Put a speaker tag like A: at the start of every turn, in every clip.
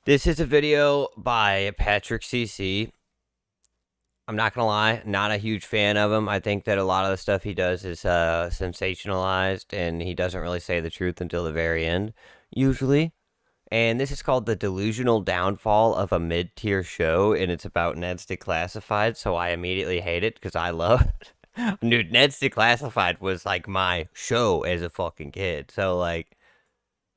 A: This is a video by Patrick CC. I'm not gonna lie, not a huge fan of him. I think that a lot of the stuff he does is sensationalized, and he doesn't really say the truth until the very end, usually. And this is called The Delusional Downfall of a Mid-Tier Show, and it's about Ned's Declassified, so I immediately hate it because I love it. Dude, Ned's Declassified was like my show as a fucking kid. So, like,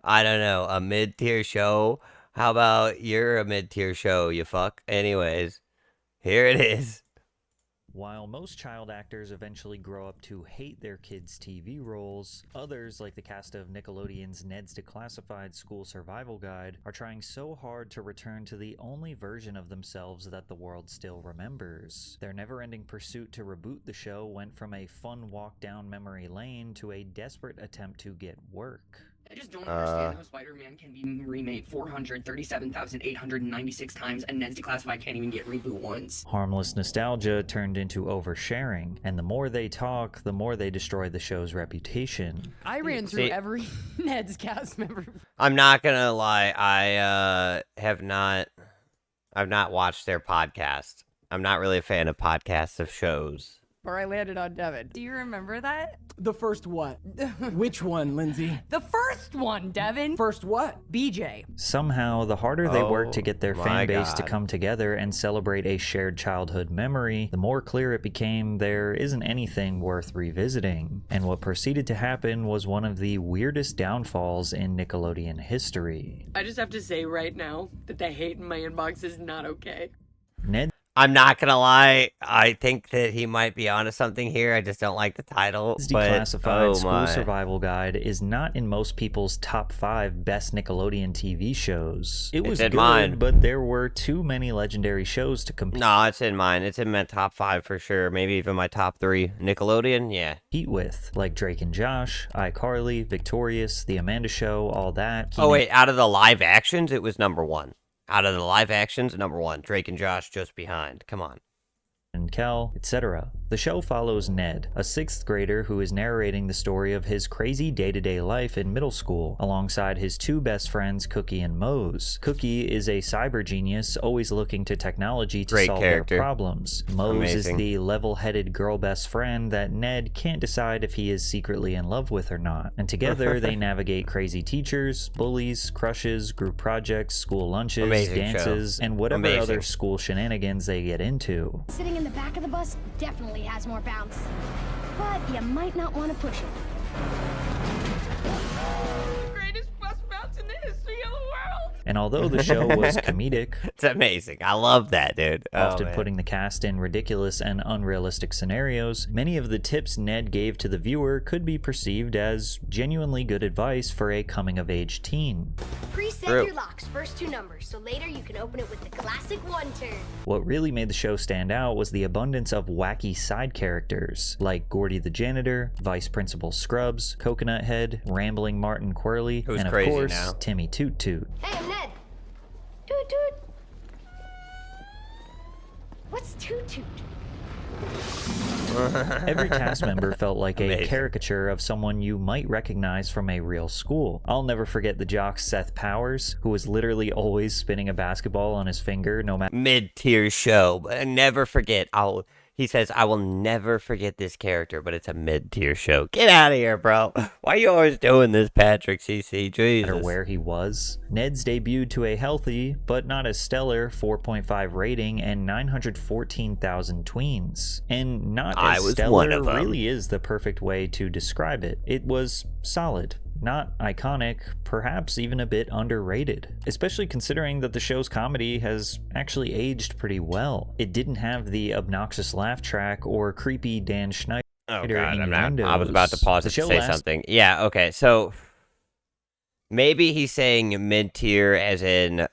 A: I don't know, a mid-tier show? How about you're a mid-tier show, you fuck? Anyways, here it is.
B: While most child actors eventually grow up to hate their kids' TV roles, others, like the cast of Nickelodeon's Ned's Declassified School Survival Guide, are trying so hard to return to the only version of themselves that the world still remembers. Their never-ending pursuit to reboot the show went from a fun walk down memory lane to a desperate attempt to get work.
C: I just don't understand how Spider-Man can be remade 437,896 times and Ned's Declassified can't even get reboot once.
B: Harmless nostalgia turned into oversharing, and the more they talk, the more they destroy the show's reputation.
D: I ran through every Ned's cast member.
A: I'm not gonna lie, I've not watched their podcast. I'm not really a fan of podcasts of shows.
D: Or I landed on Devin.
E: Do you remember that?
F: The first what? Which one, Lindsay?
D: The first one, Devin.
F: First what?
D: BJ.
B: Somehow, the harder they work to get their fan base to
A: God.
B: come together and celebrate a shared childhood memory, the more clear it became there isn't anything worth revisiting. And what proceeded to happen was one of the weirdest downfalls in Nickelodeon history.
E: I just have to say right now that the hate in my inbox is not okay.
B: Ned
A: I'm not gonna lie, I think that he might be onto something here. I just don't like the title.
B: Declassified School
A: my.
B: Survival Guide is not in most people's top 5 best Nickelodeon TV shows. It was
A: in
B: good,
A: mine.
B: but there were too many legendary shows to compete
A: No, it's in mine. It's in my top 5 for sure. Maybe even my top 3. Nickelodeon, yeah.
B: with, like Drake and Josh, iCarly, Victorious, The Amanda Show, all that.
A: Oh wait, out of the live actions, it was number 1. Out of the live actions, number 1. Drake and Josh just behind. Come on.
B: And Kel, etc. The show follows Ned, a 6th grader who is narrating the story of his crazy day-to-day life in middle school, alongside his 2 best friends, Cookie and Mose. Cookie is a cyber genius, always looking to technology to solve their problems. Mose is the level-headed girl best friend that Ned can't decide if he is secretly in love with or not. And together, they navigate crazy teachers, bullies, crushes, group projects, school lunches, dances, and whatever other school shenanigans they get into.
G: Sitting in the back of the bus definitely has more bounce, but you might not want to push it.
E: Greatest bus bounce in the history of the world.
B: And although the show was comedic,
A: it's amazing. I love that, dude.
B: Often putting the cast in ridiculous and unrealistic scenarios, many of the tips Ned gave to the viewer could be perceived as genuinely good advice for a coming-of-age teen.
G: Preset your lock's first 2 numbers, so later you can open it with the classic 1 turn.
B: What really made the show stand out was the abundance of wacky side characters, like Gordy the janitor, Vice Principal Scrubs, Coconut Head, Rambling Martin Quirly, and of course, Timmy Toot Toot.
G: Hey, I'm Ned. Toot Toot. What's Toot Toot?
B: Every cast member felt like a caricature of someone you might recognize from a real school. I'll never forget the jock Seth Powers, who was literally always spinning a basketball on his finger no matter.
A: Mid-tier show, but never forget. He says, I will never forget this character, but it's a mid-tier show. Get out of here, bro. Why are you always doing this, Patrick CC? Jesus.
B: No matter where he was. Ned's debuted to a healthy, but not as stellar, 4.5 rating and 914,000 tweens. And not as stellar really is the perfect way to describe it. It was solid. Not iconic, perhaps even a bit underrated, especially considering that the show's comedy has actually aged pretty well. It didn't have the obnoxious laugh track or creepy Dan Schneider.
A: Oh god, I was about to pause it to say something. Yeah, okay, so maybe he's saying mid-tier as in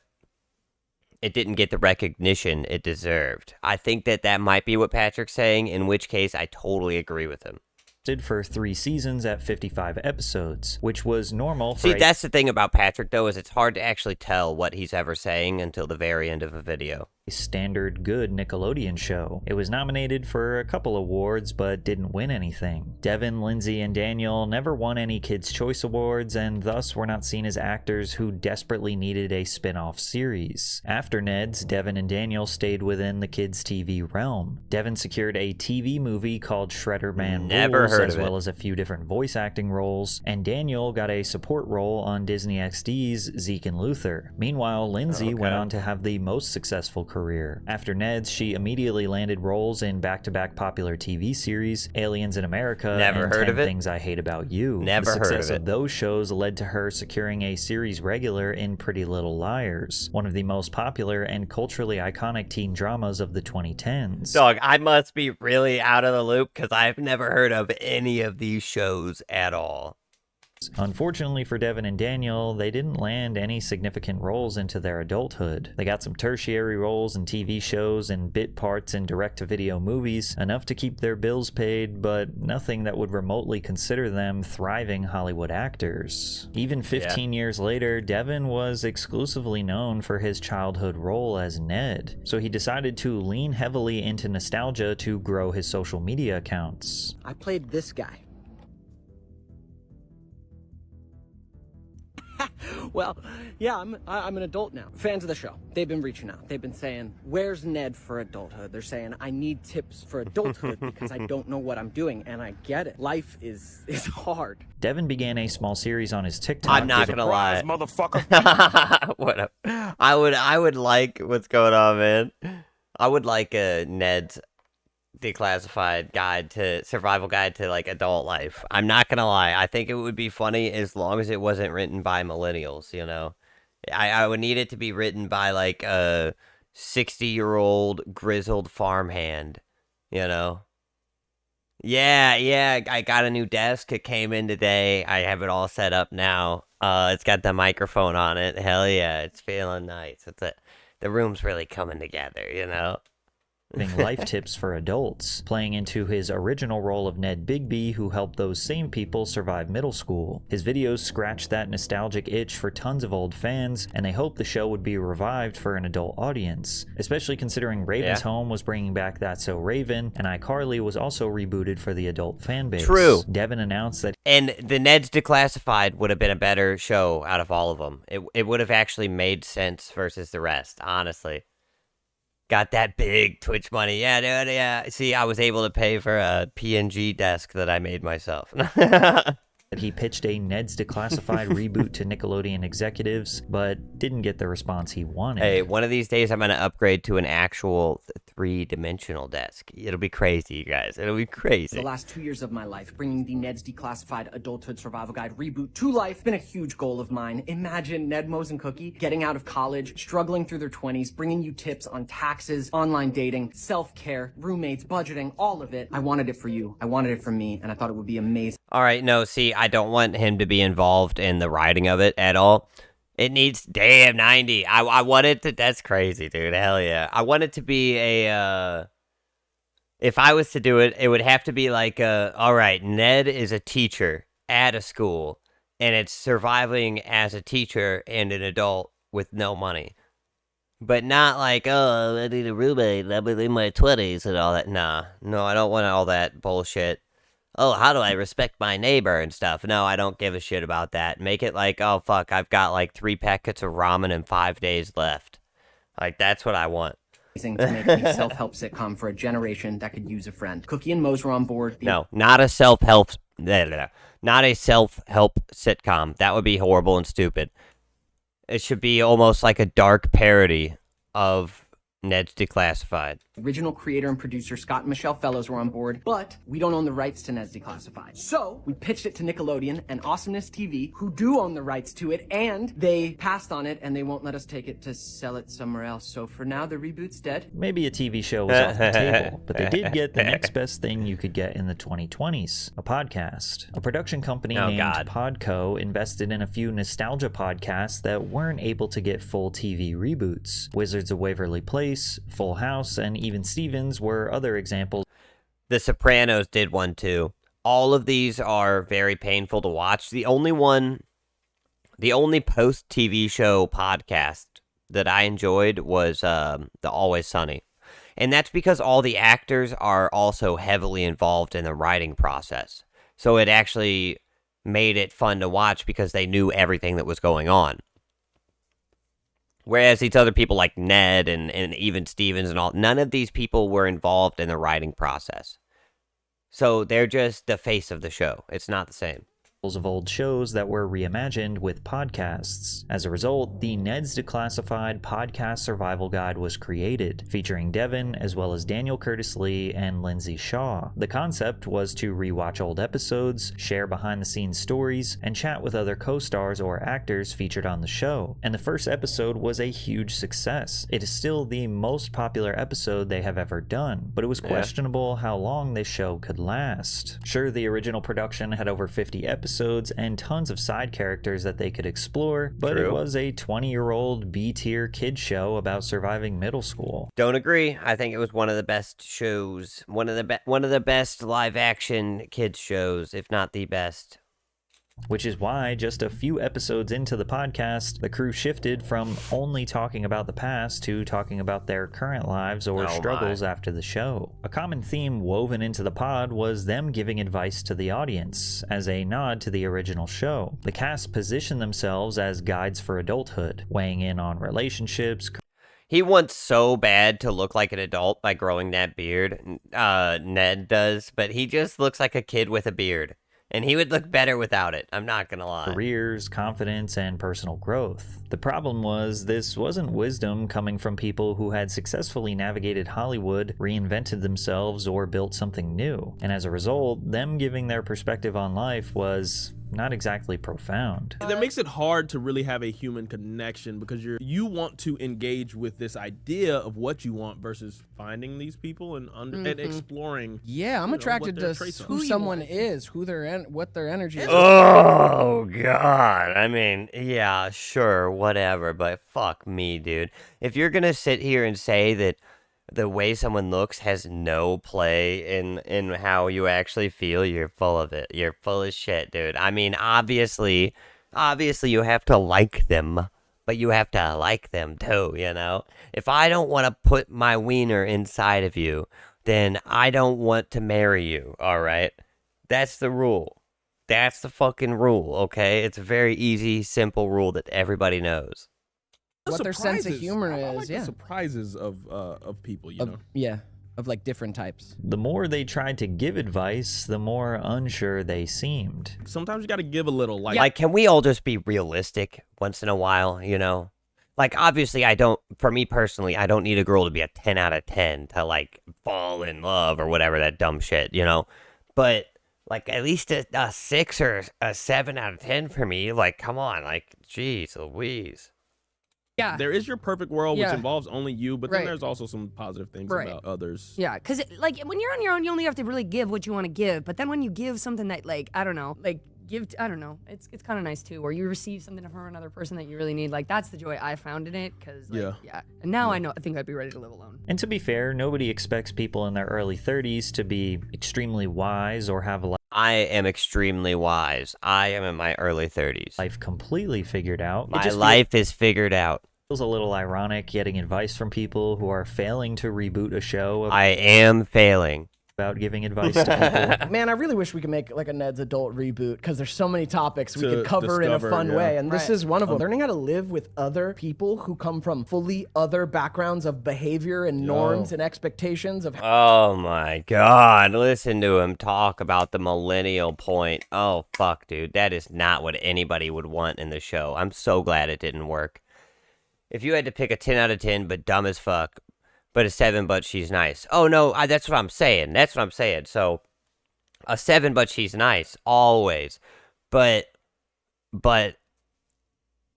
A: it didn't get the recognition it deserved. I think that might be what Patrick's saying, in which case I totally agree with him.
B: For 3 seasons at 55 episodes, which was normal for
A: that's the thing about Patrick, though, is it's hard to actually tell what he's ever saying until the very end of a video.
B: standard good Nickelodeon show. It was nominated for a couple awards but didn't win anything. Devin, Lindsay, and Daniel never won any Kids' Choice Awards and thus were not seen as actors who desperately needed a spin-off series. After Ned's, Devin and Daniel stayed within the kids' TV realm. Devin secured a TV movie called Shredder Man
A: Never
B: Rules,
A: heard
B: as
A: of it.
B: well as a few different voice acting roles, and Daniel got a support role on Disney XD's Zeke and Luther. Meanwhile, Lindsay went on to have the most successful career. After Ned's, she immediately landed roles in back-to-back popular TV series, Aliens in America
A: Never
B: and
A: heard
B: 10
A: of it.
B: Things I Hate About You.
A: Never
B: The
A: heard of
B: success
A: it.
B: of those shows led to her securing a series regular in Pretty Little Liars, one of the most popular and culturally iconic teen dramas of the 2010s.
A: Dog, I must be really out of the loop because I've never heard of any of these shows at all.
B: Unfortunately for Devin and Daniel, they didn't land any significant roles into their adulthood. They got some tertiary roles in TV shows and bit parts in direct-to-video movies, enough to keep their bills paid, but nothing that would remotely consider them thriving Hollywood actors. Even 15 years later, Devin was exclusively known for his childhood role as Ned, so he decided to lean heavily into nostalgia to grow his social media accounts.
F: I played this guy. Well, yeah, I'm an adult now. Fans of the show, they've been reaching out. They've been saying, where's Ned for adulthood? They're saying, I need tips for adulthood because I don't know what I'm doing, and I get it. Life is hard.
B: Devin began a small series on his TikTok.
A: I'm not gonna lie,
H: motherfucker.
A: what up? I would like what's going on, man. I would like a Ned's Declassified guide to survival guide to like adult life. I'm not gonna lie, I think it would be funny as long as it wasn't written by millennials. You know, I would need it to be written by like a 60-year-old grizzled farmhand. You know. Yeah, I got a new desk. It came in today. I have it all set up now. It's got the microphone on it. Hell yeah, it's feeling nice. The room's really coming together, you know?
B: Life tips for adults, playing into his original role of Ned Bigby, who helped those same people survive middle school. His videos scratched that nostalgic itch for tons of old fans, and they hoped the show would be revived for an adult audience, especially considering Raven's Home was bringing back That's So Raven, and iCarly was also rebooted for the adult fan base.
A: True.
B: Devin announced that
A: And the Ned's Declassified would have been a better show out of all of them. It would have actually made sense versus the rest, honestly. Got that big Twitch money. Yeah, dude, yeah. See, I was able to pay for a PNG desk that I made myself.
B: he pitched a Ned's Declassified reboot to Nickelodeon executives, but didn't get the response he wanted.
A: Hey, one of these days I'm going to upgrade to an actual three-dimensional desk. It'll be crazy, you guys. It'll be crazy.
C: The last 2 years of my life, bringing the Ned's Declassified Adulthood Survival Guide reboot to life, been a huge goal of mine. Imagine Ned, Mose, and Cookie getting out of college, struggling through their 20s, bringing you tips on taxes, online dating, self-care, roommates, budgeting, all of it. I wanted it for you. I wanted it for me, and I thought it would be amazing.
A: All right, no, see, I don't want him to be involved in the writing of it at all. It needs, damn, 90. I want it to, that's crazy, dude. Hell yeah. I want it to be a, if I was to do it, it would have to be like, all right, Ned is a teacher at a school, and it's surviving as a teacher and an adult with no money. But not like, oh, I need a roommate, I'm in my 20s and all that. Nah, no, I don't want all that bullshit. Oh, how do I respect my neighbor and stuff? No, I don't give a shit about that. Make it like, oh, fuck, I've got like 3 packets of ramen and 5 days left. Like, that's what I want.
C: To make a self-help sitcom for a generation that could use a friend. Cookie and Mose were on board.
A: No, not a self-help, not a self-help sitcom. That would be horrible and stupid. It should be almost like a dark parody of Ned's Declassified.
C: Original creator and producer Scott and Michelle Fellows were on board, but we don't own the rights to Ned's Declassified. So we pitched it to Nickelodeon and Awesomeness TV, who do own the rights to it, and they passed on it, and they won't let us take it to sell it somewhere else. So for now, the reboot's dead.
B: Maybe a TV show was off the table, but they did get the next best thing you could get in the 2020s, a podcast. A production company named Podco invested in a few nostalgia podcasts that weren't able to get full TV reboots. Wizards of Waverly Place, Full House, and even Stevens were other examples.
A: The Sopranos did one too. All of these are very painful to watch. The only post-TV show podcast that I enjoyed was the Always Sunny. And that's because all the actors are also heavily involved in the writing process. So it actually made it fun to watch because they knew everything that was going on. Whereas these other people like Ned and even Stevens and all, none of these people were involved in the writing process. So they're just the face of the show. It's not the same.
B: Of old shows that were reimagined with podcasts. As a result, the Ned's Declassified Podcast Survival Guide was created, featuring Devin as well as Daniel Curtis Lee and Lindsay Shaw. The concept was to rewatch old episodes, share behind-the-scenes stories, and chat with other co-stars or actors featured on the show. And the first episode was a huge success. It is still the most popular episode they have ever done, but it was questionable how long this show could last. Sure, the original production had over 50 episodes and tons of side characters that they could explore, but it was a 20-year-old B-tier kid show about surviving middle school.
A: Don't agree. I think it was one of the best shows, one of the best live-action kids shows, if not the best.
B: Which is why, just a few episodes into the podcast, the crew shifted from only talking about the past to talking about their current lives or struggles after the show. A common theme woven into the pod was them giving advice to the audience, as a nod to the original show. The cast positioned themselves as guides for adulthood, weighing in on relationships.
A: He wants so bad to look like an adult by growing that beard. Ned does, but he just looks like a kid with a beard. And he would look better without it, I'm not gonna lie.
B: Careers, confidence, and personal growth. The problem was, this wasn't wisdom coming from people who had successfully navigated Hollywood, reinvented themselves, or built something new. And as a result, them giving their perspective on life was not exactly profound.
I: That makes it hard to really have a human connection because you want to engage with this idea of what you want versus finding these people and and exploring.
F: Yeah, I'm attracted to who someone is, what their energy is.
A: Oh god. I mean, yeah, sure, whatever, but fuck me, dude. If you're gonna sit here and say that the way someone looks has no play in how you actually feel, you're full of it. You're full of shit, dude. I mean, obviously you have to like them, but you have to like them too, you know? If I don't want to put my wiener inside of you, then I don't want to marry you, all right? That's the rule. That's the fucking rule, okay? It's a very easy, simple rule that everybody knows.
F: What their sense of humor is,
I: like the surprises of people, you know?
F: Yeah, of like different types.
B: The more they tried to give advice, the more unsure they seemed.
I: Sometimes you gotta give a little,
A: like, can we all just be realistic once in a while, you know? Like, obviously, for me personally, I don't need a girl to be a 10 out of 10 to, like, fall in love or whatever, that dumb shit, you know? But, like, at least a 6 or a 7 out of 10 for me, like, come on, like, jeez Louise.
D: Yeah.
I: There is your perfect world, which involves only you, but then there's also some positive things
D: Right.
I: about others.
D: Yeah, because like when you're on your own, you only have to really give what you want to give. But then when you give something that, like, I don't know, like I don't know, it's kind of nice too, or you receive something from another person that you really need. Like, that's the joy I found in it. Because yeah. And now I think I'd be ready to live alone.
B: And to be fair, nobody expects people in their early 30s to be extremely wise or have a
A: I am extremely wise. I am in my early 30s.
B: life completely figured out.
A: My life is figured out.
B: Feels a little ironic getting advice from people who are failing to reboot a show
A: I am failing.
B: about giving advice to people.
F: Man, I really wish we could make like a Ned's Adult reboot because there's so many topics we could cover in a
I: discover,
F: fun way, and this
D: Right.
F: is one of them. Learning how to live with other people who come from fully other backgrounds of behavior and norms and expectations of.
A: Oh my god, listen to him talk about the millennial point. Oh fuck, dude, that is not what anybody would want in the show. I'm so glad it didn't work. If you had to pick a 10 out of 10 but dumb as fuck, but a 7 but she's nice. Oh no, that's what I'm saying. That's what I'm saying. So a 7 but she's nice always. But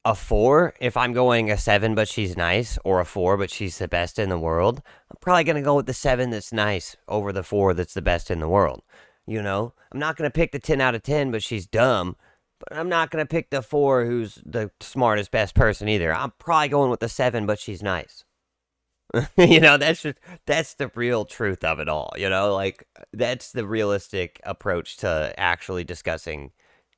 A: a 4, if I'm going a 7 but she's nice, or a 4 but she's the best in the world, I'm probably going to go with the 7 that's nice over the 4 that's the best in the world. You know? I'm not going to pick the 10 out of 10 but she's dumb, but I'm not going to pick the 4 who's the smartest, best person either. I'm probably going with the 7 but she's nice. You know, that's the real truth of it all, you know? Like, that's the realistic approach to actually discussing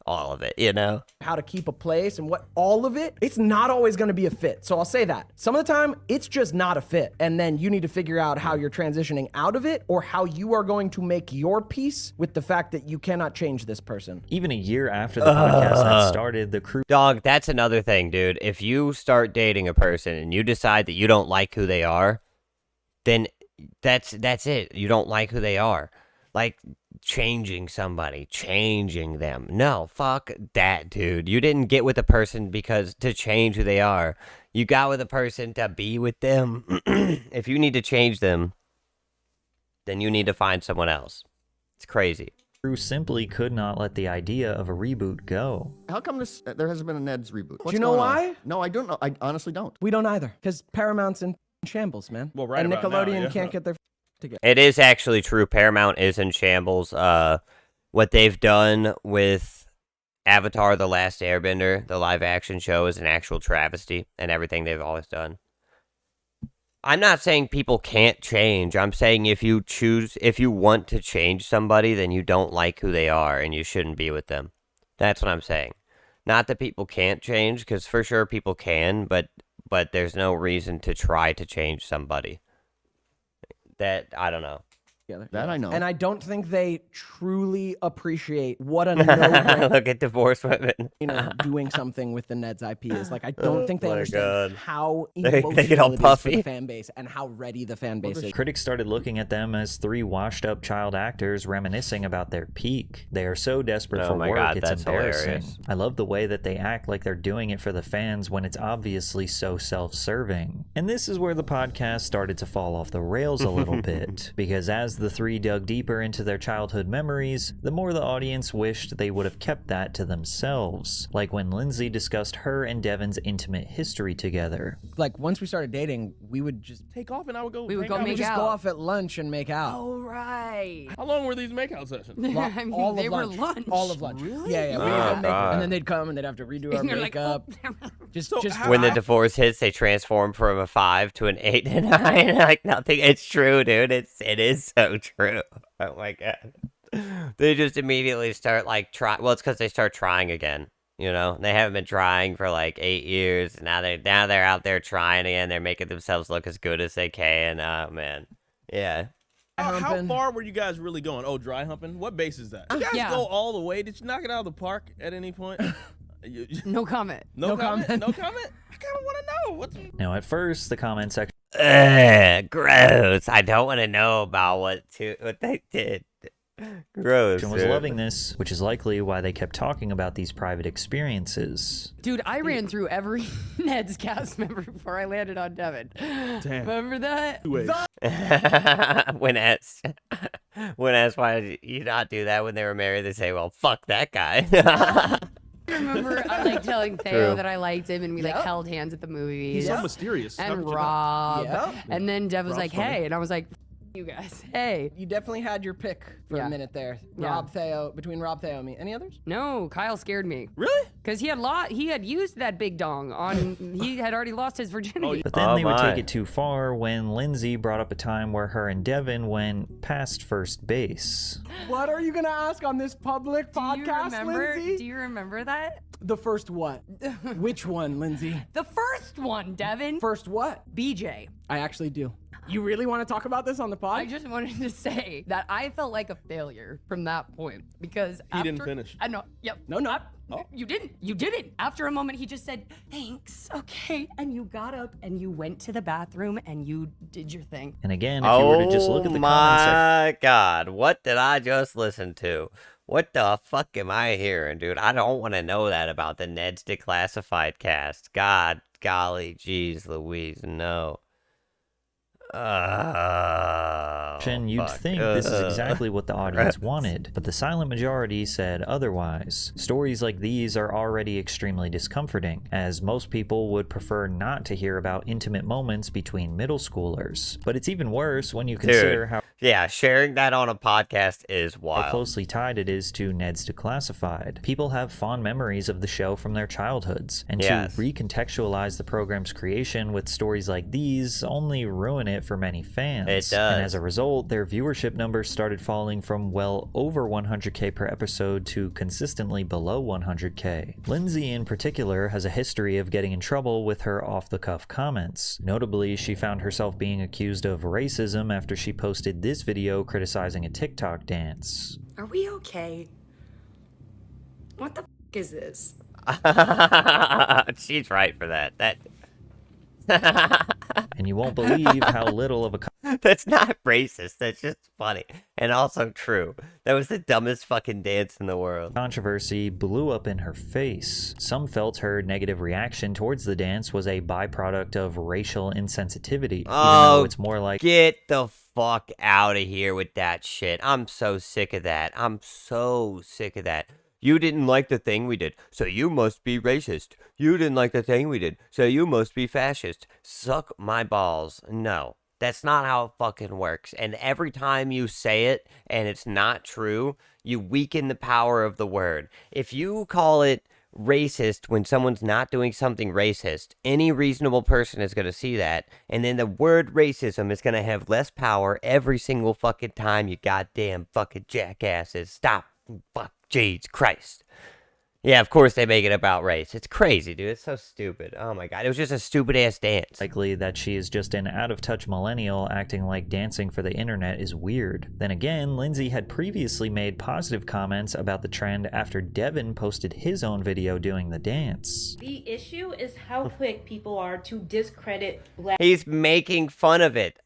A: all of it, you know?
F: how to keep a place and what all of it, it's not always going to be a fit. So I'll say that. Some of the time, it's just not a fit. And then you need to figure out how you're transitioning out of it or how you are going to make your peace with the fact that you cannot change this person.
B: Even a year after the podcast had started, the crew
A: Dog, that's another thing, dude. If you start dating a person and you decide that you don't like who they are, then that's it. You don't like who they are. Like, changing somebody, changing them. No, fuck that, dude. You didn't get with a person because to change who they are. You got with a person to be with them. If you need to change them, then you need to find someone else. It's crazy.
B: crew simply could not let the idea of a reboot go.
H: How come there hasn't been a Ned's reboot?
F: Do you know why?
H: No, I don't know. I honestly don't.
F: We don't either. Because Paramount's in shambles, man.
I: Well, right
F: and
I: about now,
F: Nickelodeon
I: yeah.
F: can't get their together.
A: It is actually true. Paramount is in shambles. What they've done with Avatar: The Last Airbender, the live action show, is an actual travesty, and everything they've always done. I'm not saying people can't change. I'm saying if you want to change somebody, then you don't like who they are, and you shouldn't be with them. That's what I'm saying. Not that people can't change, because for sure people can, but there's no reason to try to change somebody. That, I don't know.
H: That I know.
F: And I don't think they truly appreciate what a no-brainer,
A: Look at divorced women.
F: doing something with the Ned's IP is. Like, I don't think they
A: my
F: understand
A: God.
F: how
A: They
F: emotional
A: get all
F: it is for
A: puffy.
F: the fan base and how ready the fan base is.
B: Critics started looking at them as three washed-up child actors reminiscing about their peak. They are so desperate
A: Oh
B: for
A: my
B: work,
A: God,
B: it's
A: that's
B: embarrassing.
A: hilarious.
B: I love the way that they act like they're doing it for the fans when it's obviously so self-serving. And this is where the podcast started to fall off the rails a little bit, because as the three dug deeper into their childhood memories, the more the audience wished they would have kept that to themselves. Like when Lindsay discussed her and Devin's intimate history together.
F: Like, once we started dating, we would just
I: Take off and I would go.
D: We would
I: hang
D: go
I: out.
F: we
D: make
F: just
D: out.
F: go off at lunch and make out.
D: Oh, right.
I: How long were these makeout sessions?
D: I mean,
F: all
D: they
F: of
D: were
F: lunch.
D: lunch.
F: All of lunch.
I: Really?
F: Yeah, yeah.
A: Oh,
F: We would go make,
A: God.
F: and then they'd come and they'd have to redo our
D: And you're like,
F: makeup.
D: oh.
F: Just
A: When the divorce hits, they transform from a 5 to an 8 and 9. Like nothing. It's true, dude. It is so true. Oh my God. They just immediately start like trying. Well, it's because they start trying again. You know, they haven't been trying for like 8 years. Now they're out there trying again. They're making themselves look as good as they can. Oh man, yeah.
I: How
F: humping.
I: far were you guys really going? Oh, dry humping? What base is that? You guys
D: Yeah.
I: go all the way? Did you knock it out of the park at any point?
D: No comment.
I: No
F: comment.
I: comment? No comment? I kind of want to know. What's
B: Now at first, the comment section
A: Ugh, gross. I don't want to know about what they did. Gross.
B: was
A: dude.
B: loving this, which is likely why they kept talking about these private experiences.
D: Dude, I ran through every Ned's cast member before I landed on Devin.
I: Damn.
D: Remember that?
I: Wait.
A: when asked why did you not do that when they were married, they say, well, fuck that guy.
D: I remember I like telling Theo
A: True.
D: that I liked him, and we like
F: Yep.
D: held hands at the movies.
I: He's so mysterious. How
D: And
I: could you not?
D: Rob.
F: Yep.
D: And then Dev was
I: Rob's
D: like,
I: funny.
D: hey. And I was like, you guys, hey.
F: You definitely had your pick for
D: Yeah.
F: a minute there.
D: Yeah.
F: Rob, Theo, between Rob, Theo, and me. Any others?
D: No, Kyle scared me.
I: Really?
D: Because he had used that big dong on, he had already lost his virginity.
B: But then
A: Oh
B: they would
A: my.
B: take it too far when Lindsay brought up a time where her and Devin went past first base.
F: What are you going to ask on this public
D: Do you
F: podcast,
D: remember?
F: Lindsay?
D: Do you remember that?
F: The first what? Which one, Lindsay?
D: The first one, Devin.
F: First what?
D: BJ.
F: I actually do. You really want to talk about this on the pod?
D: I just wanted to say that I felt like a failure from that point because
I: He didn't finish.
D: I know. Yep.
F: No, not.
I: Oh.
D: You didn't. You didn't. After a moment, he just said, "Thanks, okay," and you got up and you went to the bathroom and you did your thing.
B: And again, if you were to just look at the comment section,
A: my God, what did I just listen to? What the fuck am I hearing, dude? I don't want to know that about the Ned's Declassified cast. God, golly, jeez, Louise, no. Oh,
B: you'd
A: fuck.
B: think this is
A: Ugh.
B: exactly what the audience wanted, but the silent majority said otherwise. Stories like these are already extremely discomforting, as most people would prefer not to hear about intimate moments between middle schoolers. But it's even worse when you consider how
A: Yeah, sharing that on a podcast is
B: How
A: wild.
B: closely tied it is to Ned's Declassified. People have fond memories of the show from their childhoods, and
A: Yes.
B: to recontextualize the program's creation with stories like these only ruin it for many fans.
A: It does.
B: And as a result, their viewership numbers started falling from well over 100K per episode to consistently below 100K. Lindsay in particular has a history of getting in trouble with her off-the-cuff comments. Notably, she found herself being accused of racism after she posted this video criticizing a TikTok dance.
E: Are we okay? What the is this?
A: She's right for that.
B: And you won't believe how little of a
A: That's not racist. That's just funny and also true. That was the dumbest fucking dance in the world.
B: controversy blew up in her face. Some felt her negative reaction towards the dance was a byproduct of racial insensitivity, even though it's more like
A: Get the fuck out of here with that shit. I'm so sick of that. I'm so sick of that. You didn't like the thing we did, so you must be racist. You didn't like the thing we did, so you must be fascist. Suck my balls. No, that's not how it fucking works. And every time you say it and it's not true, you weaken the power of the word. If you call it racist when someone's not doing something racist, any reasonable person is going to see that, and then the word racism is going to have less power every single fucking time, you goddamn fucking jackasses. Stop. Fuck. Jesus Christ. Yeah, of course they make it about race. It's crazy, dude. It's so stupid. Oh my god. It was just a stupid ass dance.
B: likely that she is just an out-of-touch millennial acting like dancing for the internet is weird. Then again, Lindsay had previously made positive comments about the trend after Devin posted his own video doing the dance.
J: The issue is how quick people are to discredit black.
A: He's making fun of it.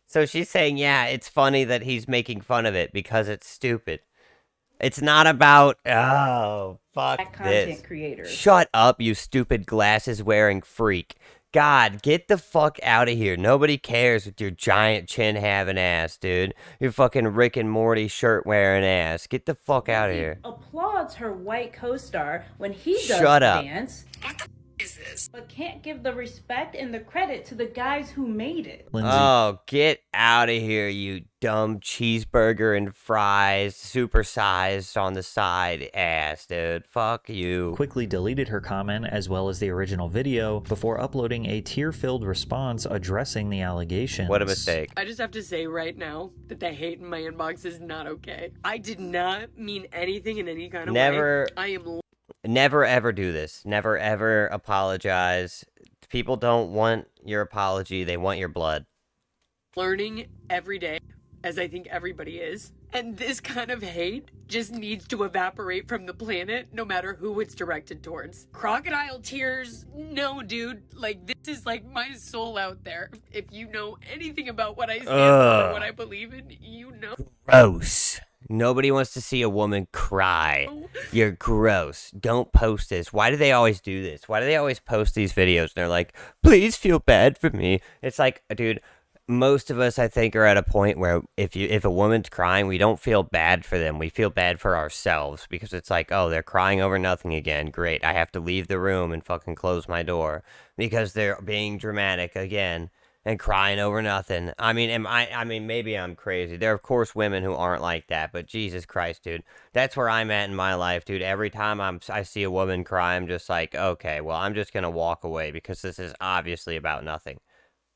A: So she's saying, yeah, it's funny that he's making fun of it because it's stupid. It's not about, oh, fuck
J: content
A: this.
J: creators.
A: Shut up, you stupid glasses wearing freak. God, get the fuck out of here. Nobody cares with your giant chin having ass, dude. Your fucking Rick and Morty shirt wearing ass. Get the fuck out of here.
J: Applauds her white co-star when he does
A: Shut
J: the
A: up.
J: dance.
E: What the is this?
J: But can't give the respect and the credit to the guys who made it.
B: Lindsay
A: Oh, get out of here, you dumb cheeseburger and fries, supersized on the side ass, dude. Fuck you.
B: quickly deleted her comment as well as the original video before uploading a tear-filled response addressing the allegations.
A: What a mistake.
E: I just have to say right now that the hate in my inbox is not okay. I did not mean anything in any kind of
A: Never-
E: way. I am
A: Never ever do this. Never ever apologize. People don't want your apology, they want your blood.
E: learning every day, as I think everybody is. And this kind of hate just needs to evaporate from the planet, no matter who it's directed towards. Crocodile tears? No, dude. Like, this is like my soul out there. If you know anything about what I stand for, what I believe in, you know.
A: Gross. Nobody wants to see a woman cry. You're gross. Don't post this. Why do they always do this? Why do they always post these videos? And they're like, please feel bad for me. It's like, dude, most of us, I think, are at a point where if a woman's crying, we don't feel bad for them. We feel bad for ourselves because it's like, oh, they're crying over nothing again. Great. I have to leave the room and fucking close my door because they're being dramatic again and crying over nothing. I mean, maybe I'm crazy. There are, of course, women who aren't like that, but Jesus Christ, dude. That's where I'm at in my life, dude. Every time I see a woman cry, I'm just like, okay, well, I'm just going to walk away because this is obviously about nothing.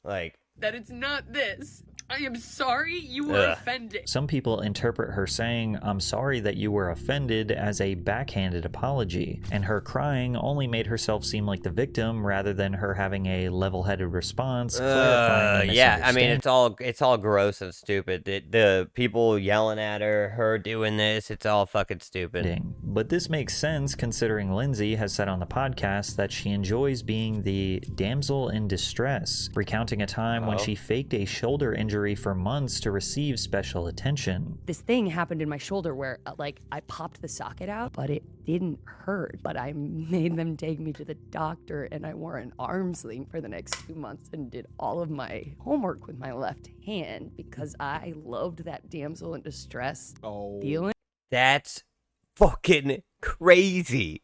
A: Like,
E: That it's not this. I am sorry you were
A: Ugh.
E: offended.
B: Some people interpret her saying, "I'm sorry that you were offended," as a backhanded apology, and her crying only made herself seem like the victim rather than her having a level-headed response, clarifying the
A: yeah, I mean,
B: misunderstanding.
A: it's all gross and stupid. The people yelling at her doing this, it's all fucking stupid.
B: But this makes sense considering Lindsay has said on the podcast that she enjoys being the damsel in distress, recounting a time when she faked a shoulder injury for months to receive special attention.
D: This thing happened in my shoulder where, I popped the socket out, but it didn't hurt. But I made them take me to the doctor, and I wore an arm sling for the next 2 months and did all of my homework with my left hand because I loved that damsel in distress feeling.
A: That's fucking crazy.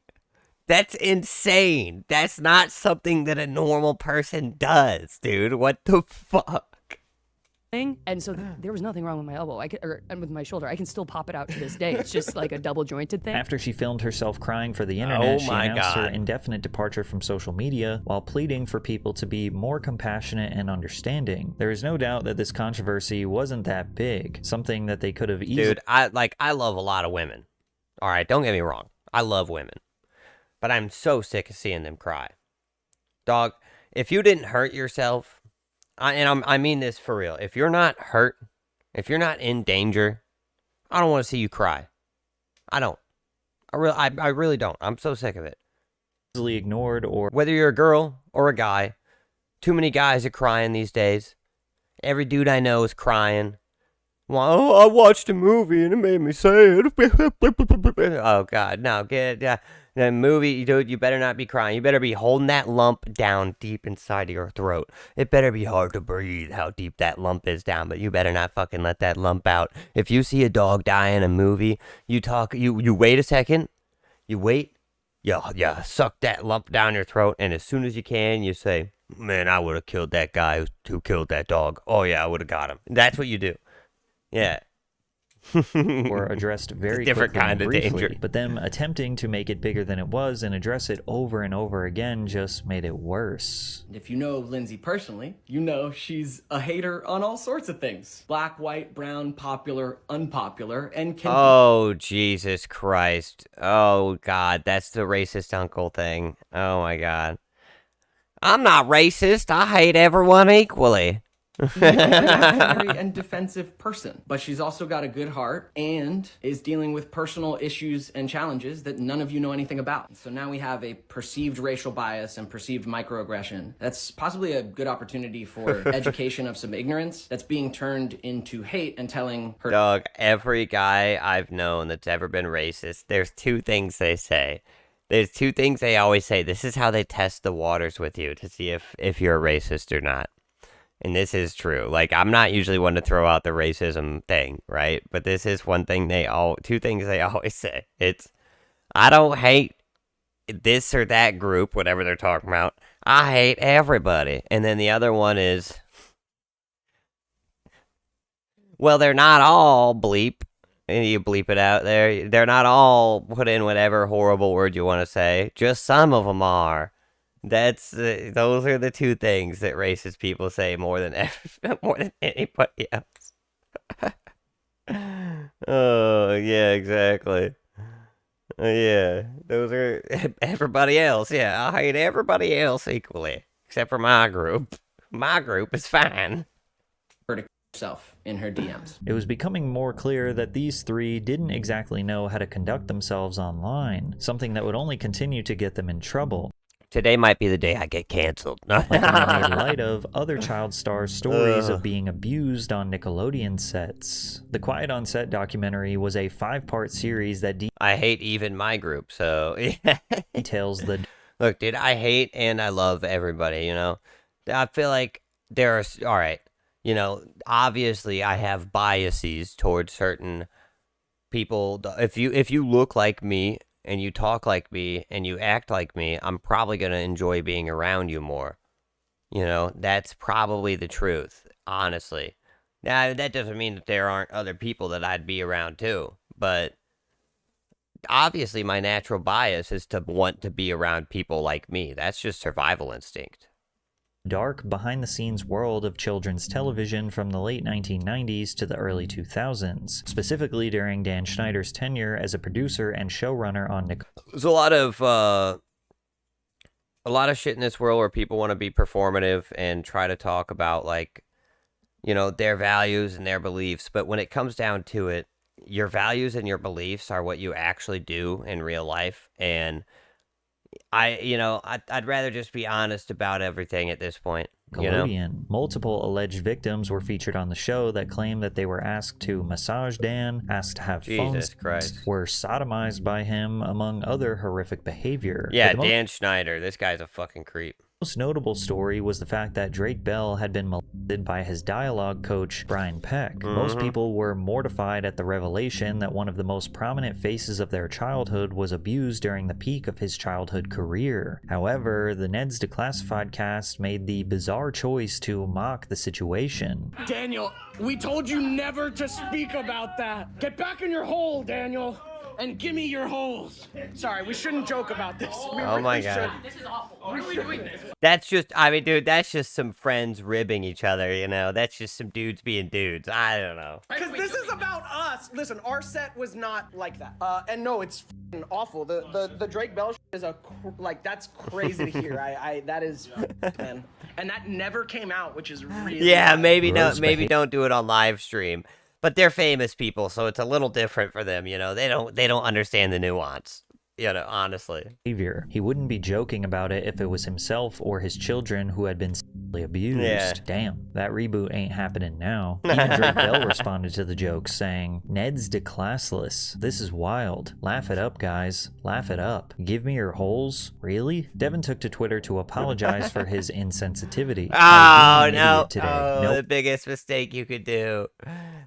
A: That's insane. That's not something that a normal person does, dude. What the fuck?
D: thing, and so there was nothing wrong with my elbow. And with my shoulder, I can still pop it out to this day. It's just like a double jointed thing.
B: After she filmed herself crying for the internet, she
A: my
B: announced her
A: God.
B: indefinite departure from social media while pleading for people to be more compassionate and understanding. There is no doubt that this controversy wasn't that big, something that they could have easily...
A: Dude, I love a lot of women. All right, don't get me wrong. I love women. But I'm so sick of seeing them cry. Dog, if you didn't hurt yourself, I mean this for real. If you're not hurt, if you're not in danger, I don't want to see you cry. I don't. I really don't. I'm so sick of it.
B: Easily ignored or...
A: Whether you're a girl or a guy, too many guys are crying these days. Every dude I know is crying. Well, oh, I watched a movie and it made me sad. Oh, God, no, the movie, dude, you better not be crying. You better be holding that lump down deep inside of your throat. It better be hard to breathe how deep that lump is down, but you better not fucking let that lump out. If you see a dog die in a movie, you wait a second, you suck that lump down your throat, and as soon as you can, you say, man, I would have killed that guy who killed that dog. Oh, yeah, I would have got him. That's what you do. Yeah.
B: or addressed very
A: different
B: quickly
A: kind
B: and
A: of
B: briefly,
A: danger.
B: but them attempting to make it bigger than it was and address it over and over again just made it worse.
C: If you know Lindsay personally, you know she's a hater on all sorts of things. Black, white, brown, popular, unpopular, and can
A: Oh, Jesus Christ. Oh, God, that's the racist uncle thing. Oh, my God. I'm not racist. I hate everyone equally.
C: be a reactionary and defensive person, but she's also got a good heart and is dealing with personal issues and challenges that none of you know anything about. So now we have a perceived racial bias and perceived microaggression. That's possibly a good opportunity for education of some ignorance that's being turned into hate and telling her.
A: Dog, every guy I've known that's ever been racist, there's two things they say. There's two things they always say. This is how they test the waters with you to see if you're a racist or not. And this is true. Like, I'm not usually one to throw out the racism thing, right? But this is one thing two things they always say. It's, I don't hate this or that group, whatever they're talking about. I hate everybody. And then the other one is, well, they're not all bleep. And you bleep it out there. They're not all put in whatever horrible word you want to say. Just some of them are. Those are the two things that racist people say more than anybody else. Oh, yeah, exactly. Yeah, those are everybody else. Yeah, I hate everybody else equally, except for my group. My group is fine.
C: Herself in her DMs.
B: It was becoming more clear that these three didn't exactly know how to conduct themselves online, something that would only continue to get them in trouble.
A: Today might be the day I get canceled.
B: Like when they made light of other child stars' stories of being abused on Nickelodeon sets. The Quiet on Set documentary was a 5-part series that
A: I hate even my group, so
B: details the...
A: Look, dude, I hate and I love everybody, you know? I feel like there are... All right, you know, obviously I have biases towards certain people. If you look like me, and you talk like me, and you act like me, I'm probably going to enjoy being around you more. You know, that's probably the truth, honestly. Now, that doesn't mean that there aren't other people that I'd be around too, but obviously my natural bias is to want to be around people like me. That's just survival instinct.
B: Dark, behind-the-scenes world of children's television from the late 1990s to the early 2000s, specifically during Dan Schneider's tenure as a producer and showrunner on
A: There's a lot of shit in this world where people want to be performative and try to talk about, like, you know, their values and their beliefs, but when it comes down to it, your values and your beliefs are what you actually do in real life, and I'd rather just be honest about everything at this point.
B: Nickelodeon.
A: You know?
B: Multiple alleged victims were featured on the show that claimed that they were asked to massage Dan, asked to have
A: Jesus
B: phones,
A: Christ.
B: were sodomized by him, among other horrific behavior.
A: Yeah, Dan Schneider. This guy's a fucking creep.
B: Most notable story was the fact that Drake Bell had been molested by his dialogue coach, Brian Peck. Most people were mortified at the revelation that one of the most prominent faces of their childhood was abused during the peak of his childhood career. However, the Ned's Declassified cast made the bizarre choice to mock the situation.
F: Daniel, we told you never to speak about that. Get back in your hole, Daniel, and give me your holes. Sorry, we shouldn't joke about this.
A: Oh my God.
E: This is awful. Why are we doing this?
A: That's just, I mean, dude, that's just some friends ribbing each other, you know? That's just some dudes being dudes. I don't know.
F: Because this is about us. Listen, our set was not like that. And no, it's awful. The Drake Bell is that's crazy to hear. That is, man. And that never came out, which is really
A: Yeah,
F: bad.
A: maybe don't do it on live stream. But they're famous people, so it's a little different for them, you know? They don't understand the nuance. You know, honestly.
B: He wouldn't be joking about it if it was himself or his children who had been sexually abused.
A: Yeah.
B: Damn, that reboot ain't happening now. Even Drake Bell responded to the joke, saying, "Ned's declassless. This is wild. Laugh it up, guys. Laugh it up. Give me your holes? Really?" Devin took to Twitter to apologize for his insensitivity.
A: Oh, no.
B: Today.
A: Oh,
B: Nope.
A: the biggest mistake you could do.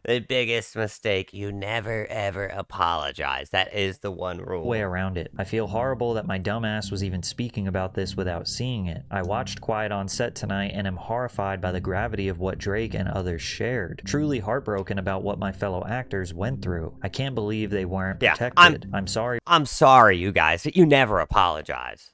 A: The biggest mistake. You never, ever apologize. That is the one rule.
B: Way around it. I feel horrible that my dumbass was even speaking about this without seeing it. I watched Quiet on Set tonight and am horrified by the gravity of what Drake and others shared. Truly heartbroken about what my fellow actors went through. I can't believe they weren't protected. I'm sorry
A: I'm sorry, you guys. You never apologize.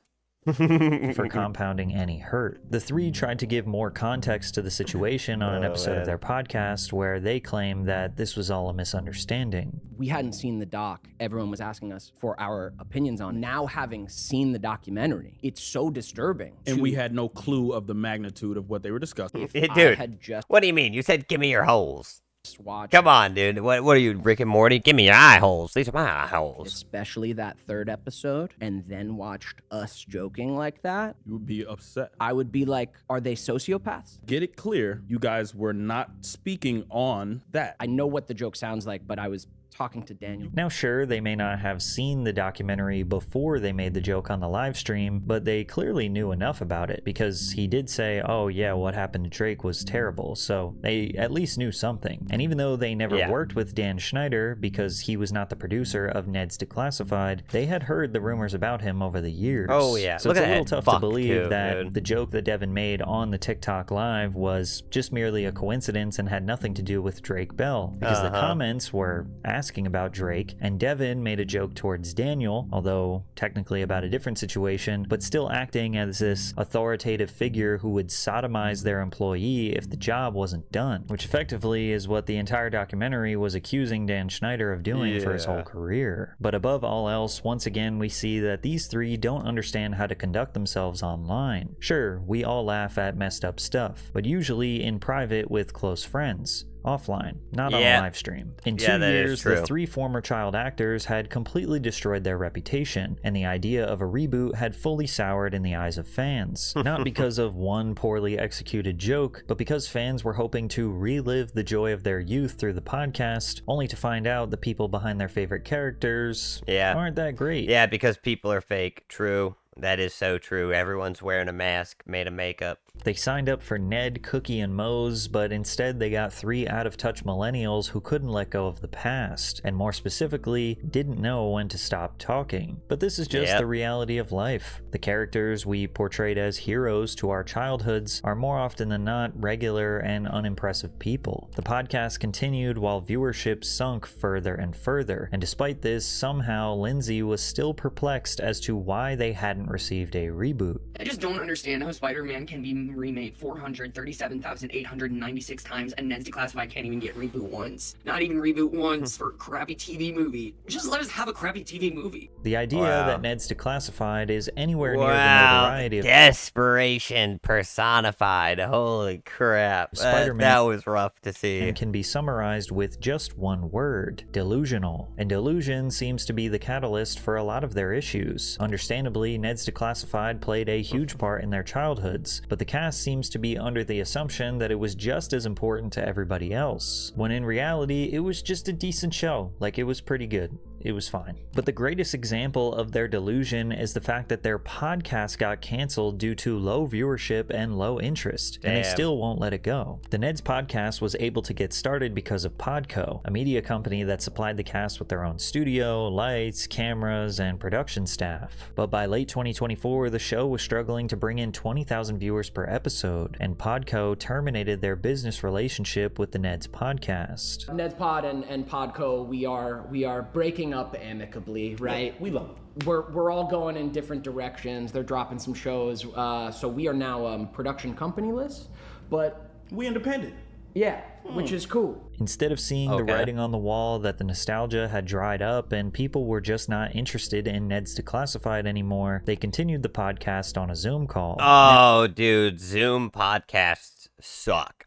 B: for compounding any hurt. The three tried to give more context to the situation on an episode of their podcast where they claim that this was all a misunderstanding.
C: We hadn't seen the doc. Everyone was asking us for our opinions on. Now having seen the documentary, it's so disturbing.
I: And we had no clue of the magnitude of what they were discussing.
C: I
A: Dude,
C: had just
A: what do you mean? You said give me your holes.
C: watched,
A: Come on, dude. What are you, Rick and Morty? Give me your eye holes. These are my eye holes.
C: especially that third episode, and then watched us joking like that,
I: You would be upset.
C: I would be like, are they sociopaths?
I: Get it clear, you guys were not speaking on that.
C: I know what the joke sounds like, but I was talking to Daniel.
B: Now sure, they may not have seen the documentary before they made the joke on the live stream, but they clearly knew enough about it because he did say, oh yeah, what happened to Drake was terrible, so they at least knew something. And even though they never worked with Dan Schneider because he was not the producer of Ned's Declassified, they had heard the rumors about him over the years.
A: Oh yeah,
B: So
A: look
B: it's
A: at
B: a little
A: that
B: tough to
A: fuck
B: believe
A: too,
B: that
A: dude.
B: the joke that Devin made on the TikTok live was just merely a coincidence and had nothing to do with Drake Bell, because the comments were asking about Drake, and Devin made a joke towards Daniel, although technically about a different situation, but still acting as this authoritative figure who would sodomize their employee if the job wasn't done, which effectively is what the entire documentary was accusing Dan Schneider of doing for his whole career. But above all else, once again, we see that these three don't understand how to conduct themselves online. Sure, we all laugh at messed up stuff, but usually in private with close friends. Offline, not on a live stream. In 2
A: that is
B: years,
A: true.
B: the three former child actors had completely destroyed their reputation, and the idea of a reboot had fully soured in the eyes of fans. Not because of one poorly executed joke, but because fans were hoping to relive the joy of their youth through the podcast, only to find out the people behind their favorite characters aren't that great.
A: Yeah, because people are fake. True. That is so true. Everyone's wearing a mask made of makeup.
B: They signed up for Ned, Cookie, and Mose, but instead they got three out-of-touch millennials who couldn't let go of the past, and more specifically, didn't know when to stop talking. But this is just the reality of life. The characters we portrayed as heroes to our childhoods are more often than not regular and unimpressive people. The podcast continued while viewership sunk further and further, and despite this, somehow Lindsay was still perplexed as to why they hadn't received a reboot.
K: I just don't understand how Spider-Man can be remade 437,896 times and Ned's Declassified can't even get reboot once. Not even reboot once for a crappy TV movie. Just let us have a crappy TV movie.
B: The idea that Ned's Declassified is anywhere near the notoriety of
A: desperation personified. Holy crap.
B: Spider-Man
A: that was rough to see.
B: and can be summarized with just one word: delusional. And delusion seems to be the catalyst for a lot of their issues. Understandably, Ned's Declassified played a huge part in their childhoods, but the cast seems to be under the assumption that it was just as important to everybody else, when in reality, it was just a decent show. Like, it was pretty good. it was fine. But the greatest example of their delusion is the fact that their podcast got canceled due to low viewership and low interest, and they
A: Damn.
B: still won't let it go. The Ned's podcast was able to get started because of Podco, a media company that supplied the cast with their own studio, lights, cameras, and production staff. But by late 2024, the show was struggling to bring in 20,000 viewers per episode, and Podco terminated their business relationship with the Ned's podcast.
C: Ned's Pod and Podco, we are breaking up amicably, right?
F: Yeah, we love them.
C: We're all going in different directions. They're dropping some shows, so we are now production company-less, but
F: We independent.
C: yeah, which is cool.
B: Instead of seeing the writing on the wall that the nostalgia had dried up and people were just not interested in Ned's Declassified anymore, they continued the podcast on a Zoom call.
A: Oh, dude, Zoom podcasts suck.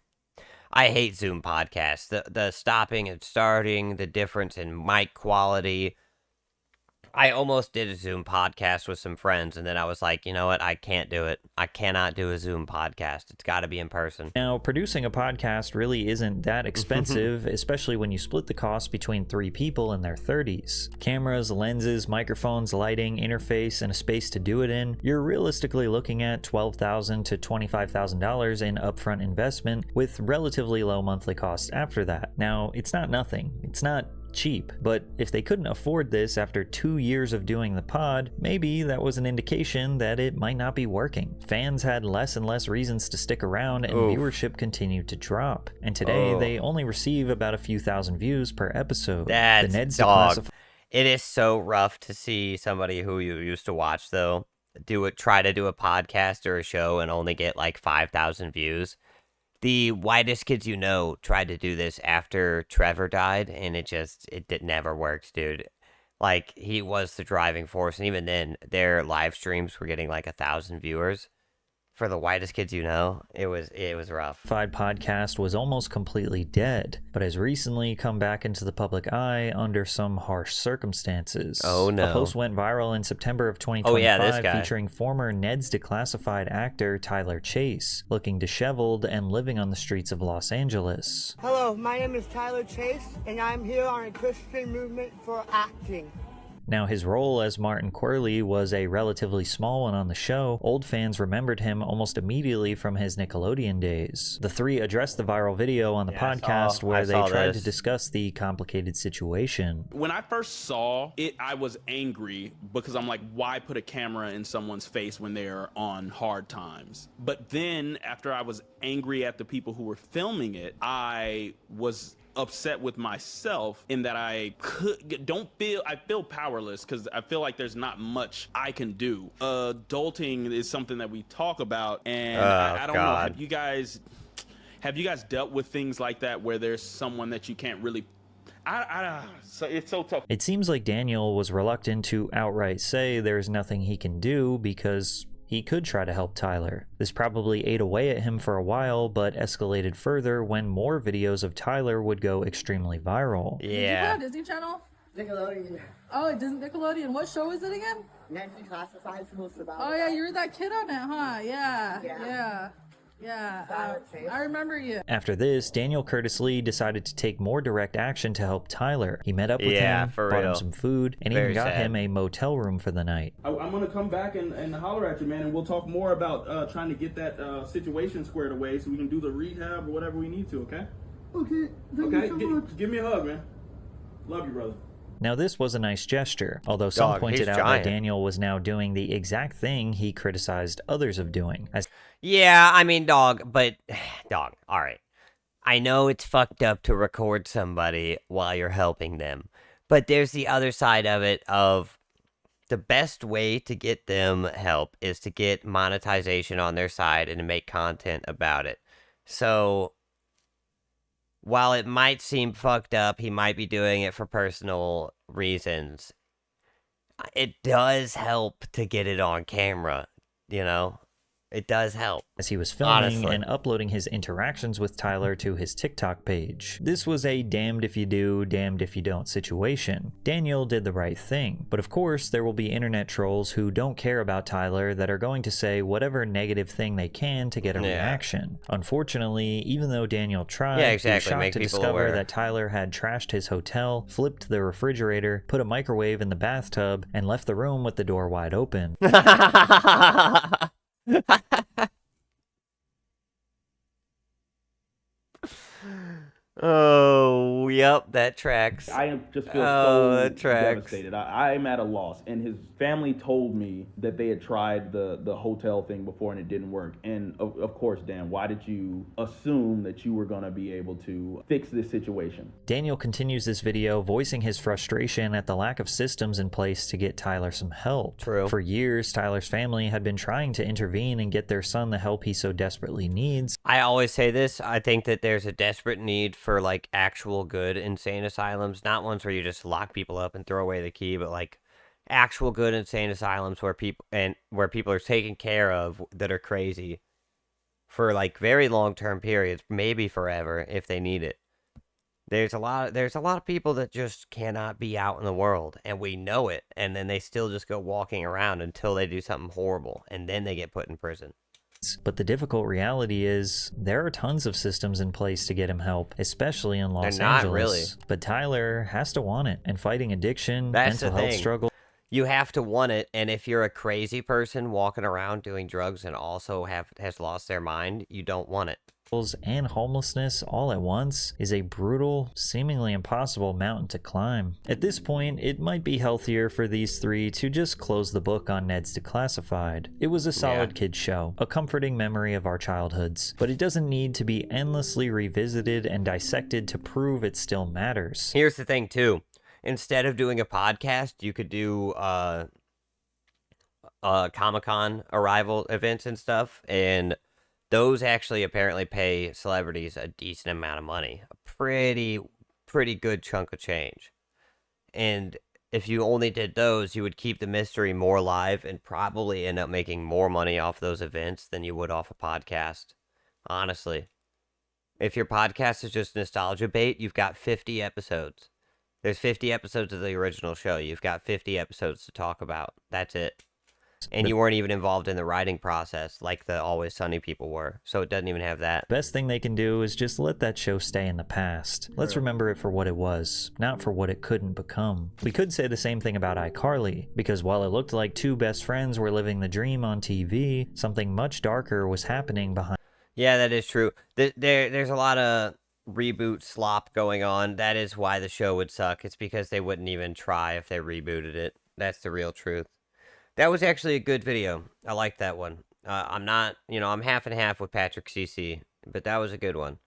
A: I hate Zoom podcasts. The stopping and starting, the difference in mic quality. I almost did a Zoom podcast with some friends, and then I was like, you know what? I can't do it. I cannot do a Zoom podcast. It's got to be in person.
B: Now, producing a podcast really isn't that expensive, especially when you split the cost between 3 people in their 30s. Cameras, lenses, microphones, lighting, interface, and a space to do it in. You're realistically looking at $12,000 to $25,000 in upfront investment with relatively low monthly costs after that. Now, it's not nothing. It's not cheap, but if they couldn't afford this after 2 years of doing the pod, maybe that was an indication that it might not be working. Fans had less and less reasons to stick around, and viewership continued to drop. And today, they only receive about a few thousand views per episode.
A: That's
B: the Ned's
A: dog. It is so rough to see somebody who you used to watch, though, try to do a podcast or a show and only get like 5,000 views. The Whitest Kids You Know tried to do this after Trevor died, and it never worked, dude. Like, he was the driving force, and even then, their live streams were getting like 1,000 viewers. For the Whitest Kids You Know, it was rough.
B: Podcast was almost completely dead, but has recently come back into the public eye under some harsh circumstances.
A: Oh no.
B: A post went viral in September of 2025
A: this guy.
B: featuring former Ned's Declassified actor Tyler Chase, looking disheveled and living on the streets of Los Angeles.
L: Hello, my name is Tyler Chase, and I'm here on a Christian movement for acting.
B: Now, his role as Martin Quirley was a relatively small one on the show. Old fans remembered him almost immediately from his Nickelodeon days. The 3 addressed the viral video on the podcast where they tried to discuss the complicated situation.
I: When I first saw it, I was angry because I'm like, why put a camera in someone's face when they're on hard times? But then after I was angry at the people who were filming it, I was upset with myself in that I feel powerless because I feel like there's not much I can do. Adulting is something that we talk about, and I don't know. Have you guys dealt with things like that where there's someone that you can't really? So it's so tough.
B: It seems like Daniel was reluctant to outright say there's nothing he can do because he could try to help Tyler. This probably ate away at him for a while, but escalated further when more videos of Tyler would go extremely viral.
A: Yeah.
M: Did you Disney Channel?
L: Nickelodeon.
M: Oh, it doesn't Nickelodeon. What show is it again?
L: Ned's Declassified from Survival.
M: Oh yeah, you were that kid on it, huh? Yeah. I remember you.
B: After this, Daniel Curtis Lee decided to take more direct action to help Tyler. He met up with him, bought him some food, and even got him a motel room for the night.
I: I'm gonna come back and holler at you, man, and we'll talk more about trying to get that situation squared away so we can do the rehab or whatever we need to. Okay?
L: Okay. Thank you so much.
I: Give me a hug, man. Love you, brother.
B: Now, this was a nice gesture, although some pointed out that Daniel was now doing the exact thing he criticized others of doing.
A: Yeah, I mean, dog, all right. I know it's fucked up to record somebody while you're helping them, but there's the other side of it of the best way to get them help is to get monetization on their side and to make content about it. So while it might seem fucked up, he might be doing it for personal reasons. It does help to get it on camera, you know? It does help.
B: As he was filming
A: Honestly.
B: and uploading his interactions with Tyler to his TikTok page. This was a damned if you do, damned if you don't situation. Daniel did the right thing, but of course there will be internet trolls who don't care about Tyler that are going to say whatever negative thing they can to get a reaction. Unfortunately, even though Daniel tried, he was shocked
A: Make
B: to
A: people
B: discover
A: aware.
B: that Tyler had trashed his hotel, flipped the refrigerator, put a microwave in the bathtub, and left the room with the door wide open.
A: Oh, yep, that tracks.
I: I just feel
A: that tracks.
I: devastated. I'm at a loss. And his family told me that they had tried the hotel thing before and it didn't work. And of course, Dan, why did you assume that you were going to be able to fix this situation?
B: Daniel continues this video voicing his frustration at the lack of systems in place to get Tyler some help.
A: True.
B: For years, Tyler's family had been trying to intervene and get their son the help he so desperately needs.
A: I always say this. I think that there's a desperate need for like actual good insane asylums, not ones where you just lock people up and throw away the key, but like actual good insane asylums where people are taken care of that are crazy for like very long-term periods, maybe forever if they need it. There's a lot of people that just cannot be out in the world, and we know it, and then they still just go walking around until they do something horrible, and then they get put in prison.
B: But the difficult reality is there are tons of systems in place to get him help, especially in Los
A: They're not
B: Angeles.
A: really.
B: But Tyler has to want it, and fighting addiction,
A: That's
B: mental
A: the
B: health
A: thing.
B: struggle.
A: You have to want it, and if you're a crazy person walking around doing drugs and also has lost their mind, you don't want it.
B: And homelessness all at once is a brutal, seemingly impossible mountain to climb. At this point, it might be healthier for these three to just close the book on Ned's Declassified. It was a solid kids show, a comforting memory of our childhoods, but it doesn't need to be endlessly revisited and dissected to prove it still matters.
A: Here's the thing, too. Instead of doing a podcast, you could do Comic-Con arrival events and stuff, and those actually apparently pay celebrities a decent amount of money, a pretty good chunk of change. And if you only did those, you would keep the mystery more alive and probably end up making more money off those events than you would off a podcast, honestly. If your podcast is just nostalgia bait, you've got 50 episodes. There's 50 episodes of the original show. You've got 50 episodes to talk about. That's it. And you weren't even involved in the writing process like the Always Sunny people were, so it doesn't even have that.
B: Best thing they can do is just let that show stay in the past. Let's remember it for what it was, not for what it couldn't become. We could say the same thing about iCarly, because while it looked like two best friends were living the dream on TV, something much darker was happening behind.
A: Yeah, that is true. There's a lot of reboot slop going on. That is why the show would suck. It's because they wouldn't even try if they rebooted it. That's the real truth. That was actually a good video. I liked that one. I'm half and half with Patrick CC, but that was a good one.